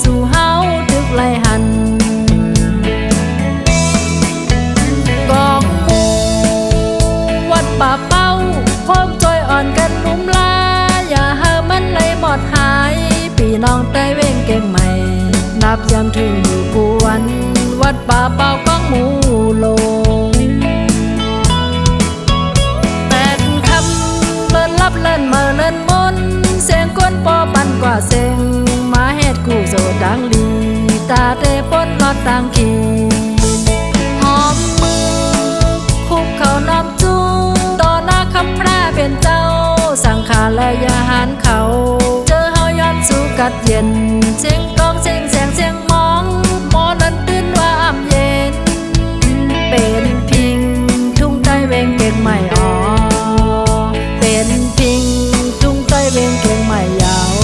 สู่เฮาตึกไล่หันกองหมู่วัดป่าเป้าพร้อมจอยอ่อนกันนุ่มลาอย่าเฮามันเลยหมดหายพี่น้องใต้เว้งเก่งใหม่นับยามถึงอยู่กวนวัดป่าเป้ากองหมู่โลเลินลับเลินเมื่อเลินมนเสียงก้นปอปันกว่าเสียงมาเฮ็ดกูโซดังลีตาเตปนลอดต่างขีหอมมือคุกเขาน้ำจูต่อหน้าคำพระเป็นเจ้าสังขารและยาหารเขาเจอเฮาย้อนสู่กัดเย็นเสียงกองเสียงแสงเสียงมองหมอนั้นตื่นว่าอ่ำเย็นเป็นพิงทุ่งใต้เวงเก่งใหม่อ๋อเป็นพิงทุ่งใต้เวียงเก่งใหม่ยาว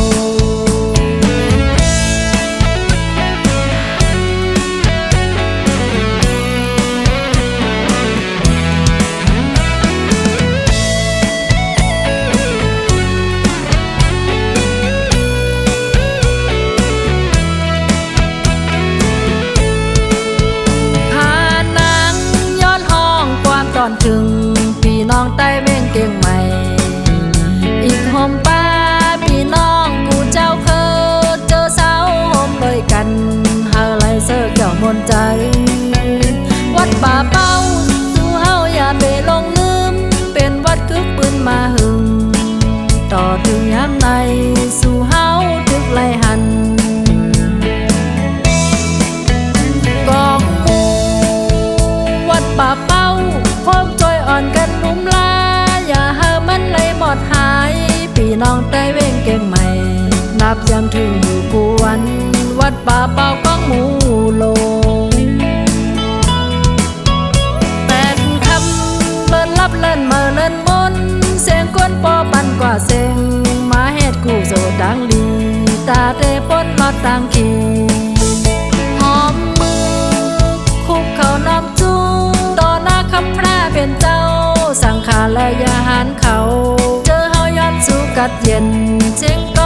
พานางย้อนห้องความตอนถึงพี่น้องใต้เวียงเก่งใหม่อีกห่มป้าพี่น้องกูเจ้าเคยเจอสาวห่มเลยกันเฮาไลเสื้อเกี่ยวมนใจวัดป่าเป้าสู่เฮาอย่าไปลงลืมเป็นวัดคึกปืนมาหึงต่อถึงยามในสู่เฮาตึกไล่หันกองหมู่วัดป่าเป้าพร้อมจอยอ่อนกันนุ่มลาอย่าเฮามันเลยหมดหายพี่น้องใต้เว้งเก่งใหม่นับยามถึงอยู่กวนวัดป่าเป้ากองหมู่โลแต่คำเลินลับเลินเมื่อเลินมนเสียงก้นปอปันกว่าเสียงมาเฮ็ดกูโซดังลีตาเตปนลอดต่างขีหอมมือคุกเขาน้ำจูต่อหน้าคำพระเป็นเจ้าสังขารและยาหารเขาเจอเฮาย้อนสู่กัดเย็นเสียงก